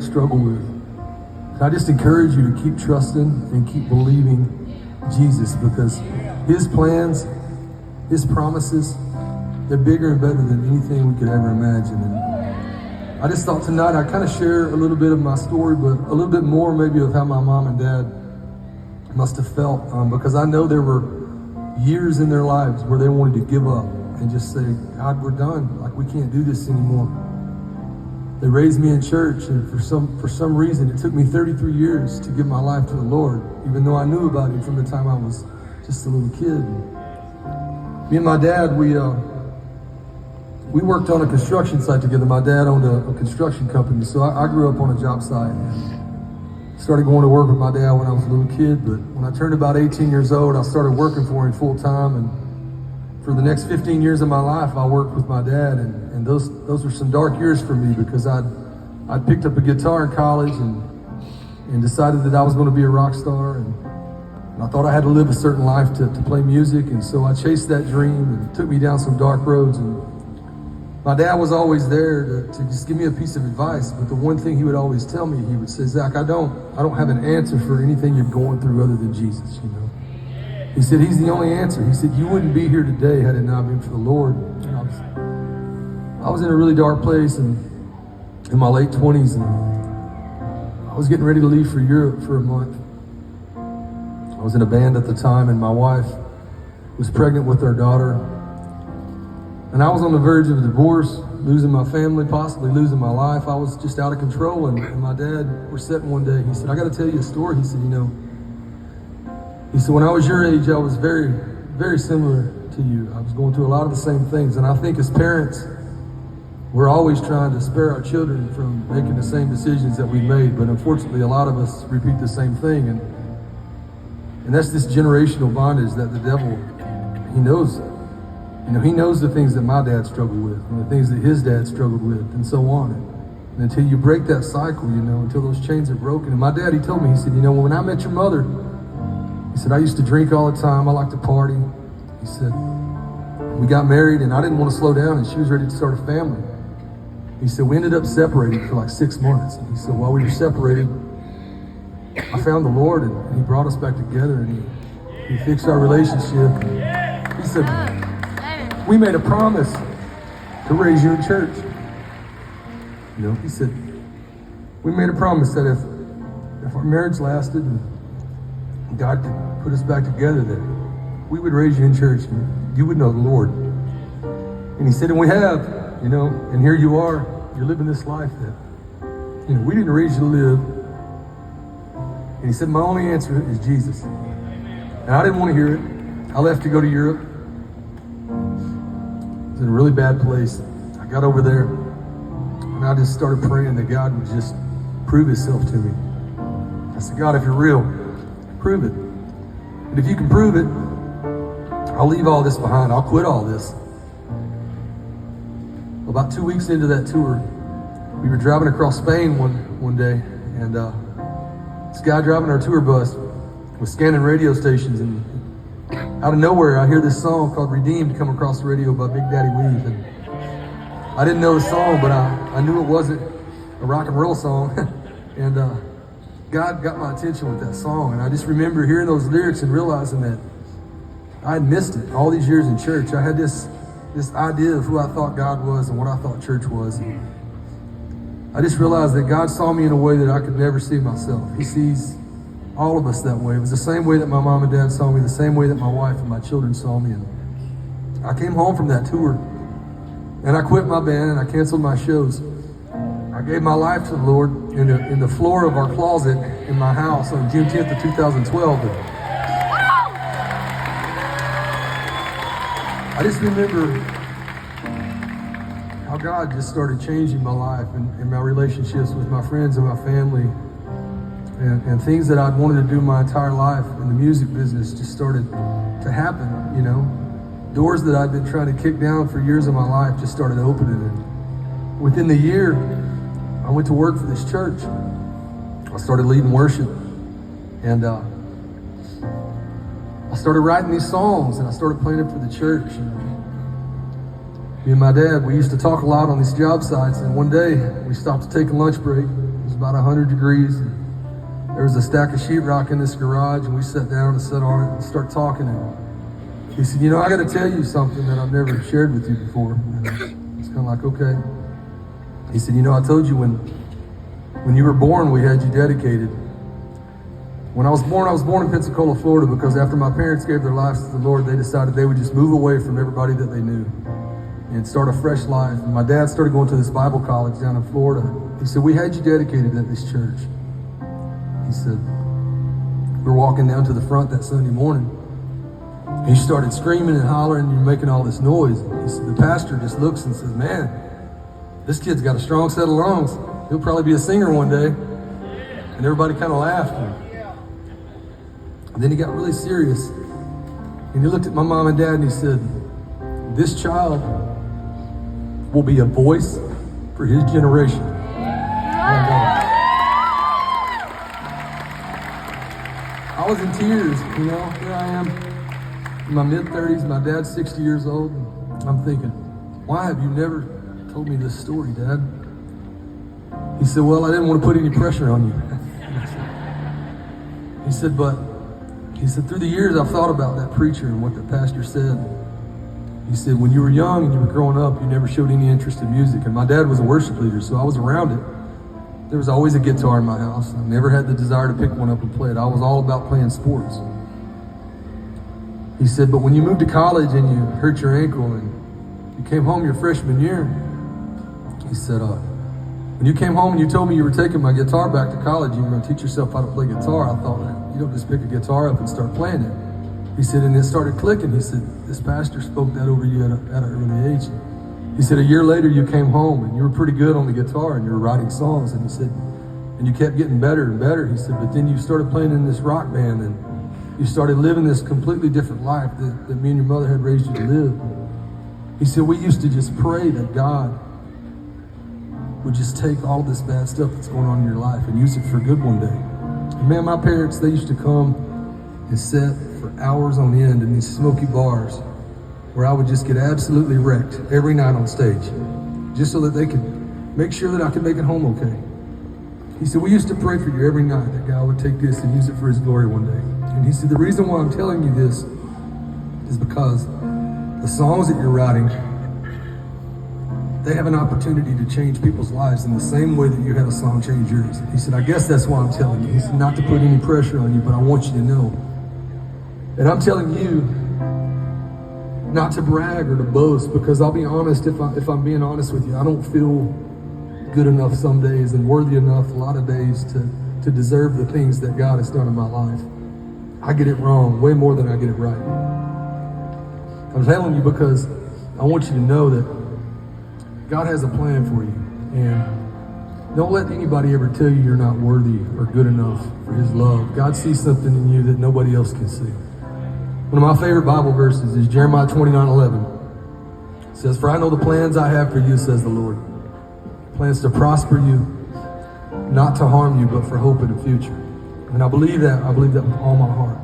struggle with. And I just encourage you to keep trusting and keep believing Jesus, because his plans, his promises, they're bigger and better than anything we could ever imagine. And I just thought tonight I'd kind of share a little bit of my story, but a little bit more maybe of how my mom and dad must have felt, because I know there were years in their lives where they wanted to give up and just say, God, we're done. Like, we can't do this anymore. They raised me in church, and for some reason, it took me 33 years to give my life to the Lord, even though I knew about him from the time I was just a little kid. Me and my dad, we worked on a construction site together. My dad owned a construction company, so I grew up on a job site. Started going to work with my dad when I was a little kid, but when I turned about 18 years old, I started working for him full time, and for the next 15 years of my life, I worked with my dad, and those were some dark years for me, because I'd picked up a guitar in college and decided that I was going to be a rock star, and I thought I had to live a certain life to play music, and so I chased that dream, and it took me down some dark roads. And my dad was always there to just give me a piece of advice, but the one thing he would always tell me, he would say, Zach, I don't have an answer for anything you're going through other than Jesus, you know. He said, he's the only answer. He said, you wouldn't be here today had it not been for the Lord. And I was in a really dark place and in my late 20s, and I was getting ready to leave for Europe for a month. I was in a band at the time, and my wife was pregnant with our daughter. And I was on the verge of a divorce, losing my family, possibly losing my life. I was just out of control, and my dad, we're sitting one day, he said, I got to tell you a story. He said, when I was your age, I was very, very similar to you. I was going through a lot of the same things. And I think as parents, we're always trying to spare our children from making the same decisions that we made. But unfortunately, a lot of us repeat the same thing. And that's this generational bondage that the devil, he knows. You know, he knows the things that my dad struggled with, and the things that his dad struggled with, and so on. And until you break that cycle, you know, until those chains are broken. And my dad, he told me, he said, when I met your mother, he said, I used to drink all the time. I liked to party. He said, we got married, and I didn't want to slow down, and she was ready to start a family. He said, we ended up separating for like 6 months. And he said, while we were separated, I found the Lord, and he brought us back together, and he fixed our relationship. He said, we made a promise to raise you in church. You know, he said, we made a promise that if our marriage lasted and God could put us back together, that we would raise you in church and you would know the Lord. And he said, and we have, you know, and here you are, you're living this life that, you know, we didn't raise you to live. And he said, my only answer is Jesus. And I didn't want to hear it. I left to go to Europe. I was in a really bad place. I got over there and I just started praying that God would just prove himself to me. I said, God, if you're real, prove it. And if you can prove it, I'll leave all this behind. I'll quit all this. About 2 weeks into that tour, we were driving across Spain one day, and this guy driving our tour bus was scanning radio stations, and out of nowhere, I hear this song called Redeemed come across the radio by Big Daddy Weave. And I didn't know the song, but I knew it wasn't a rock and roll song. And God got my attention with that song. And I just remember hearing those lyrics and realizing that I had missed it all these years in church. I had this idea of who I thought God was and what I thought church was. And I just realized that God saw me in a way that I could never see myself. He sees all of us that way. It was the same way that my mom and dad saw me, the same way that my wife and my children saw me. And I came home from that tour, and I quit my band, and I canceled my shows. I gave my life to the Lord in the floor of our closet in my house on June 10th of 2012. And I just remember how God just started changing my life and my relationships with my friends and my family. And things that I'd wanted to do my entire life in the music business just started to happen, you know. Doors that I'd been trying to kick down for years of my life just started opening. And within the year, I went to work for this church. I started leading worship. And I started writing these songs, and I started playing them for the church. And me and my dad, we used to talk a lot on these job sites. And one day, we stopped to take a lunch break. It was about 100 degrees. And there was a stack of sheetrock in this garage, and we sat down and sat on it and started talking. And he said, I got to tell you something that I've never shared with you before. And it's kind of like, okay. He said, I told you when you were born, we had you dedicated. When I was born in Pensacola, Florida, because after my parents gave their lives to the Lord, they decided they would just move away from everybody that they knew and start a fresh life. And my dad started going to this Bible college down in Florida. He said, we had you dedicated at this church. He said, we were walking down to the front that Sunday morning. And you started screaming and hollering, and you're making all this noise. He said, the pastor just looks and says, man, this kid's got a strong set of lungs. He'll probably be a singer one day. And everybody kind of laughed. And then he got really serious. And he looked at my mom and dad and he said, this child will be a voice for his generation. I was in tears, here I am in my mid-30s, my dad's 60 years old. And I'm thinking, why have you never told me this story, Dad? He said, well, I didn't want to put any pressure on you. He said, through the years, I've thought about that preacher and what the pastor said. He said, when you were young and you were growing up, you never showed any interest in music. And my dad was a worship leader, so I was around it. There was always a guitar in my house. I never had the desire to pick one up and play it. I was all about playing sports. He said, but when you moved to college and you hurt your ankle and you came home your freshman year, he said, when you came home and you told me you were taking my guitar back to college, you were going to teach yourself how to play guitar, I thought, you don't just pick a guitar up and start playing it. He said, and it started clicking. He said, this pastor spoke that over you at an early age. He said, a year later you came home and you were pretty good on the guitar and you were writing songs. And he said, and you kept getting better and better. He said, but then you started playing in this rock band and you started living this completely different life that me and your mother had raised you to live. He said, we used to just pray that God would just take all this bad stuff that's going on in your life and use it for good one day. And man, my parents, they used to come and sit for hours on end in these smoky bars where I would just get absolutely wrecked every night on stage, just so that they could make sure that I could make it home okay. He said, we used to pray for you every night that God would take this and use it for his glory one day. And he said, the reason why I'm telling you this is because the songs that you're writing, they have an opportunity to change people's lives in the same way that you had a song change yours. He said, I guess that's why I'm telling you. He said, not to put any pressure on you, but I want you to know. And I'm telling you not to brag or to boast, because I'll be honest, if I'm being honest with you, I don't feel good enough some days and worthy enough a lot of days to deserve the things that God has done in my life. I get it wrong way more than I get it right. I'm telling you because I want you to know that God has a plan for you, and don't let anybody ever tell you you're not worthy or good enough for his love. God sees something in you that nobody else can see. One of my favorite Bible verses is Jeremiah 29:11. It says, for I know the plans I have for you, says the Lord. Plans to prosper you, not to harm you, but for hope in the future. And I believe that with all my heart.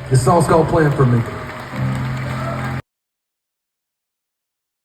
This song's called Plan for Me.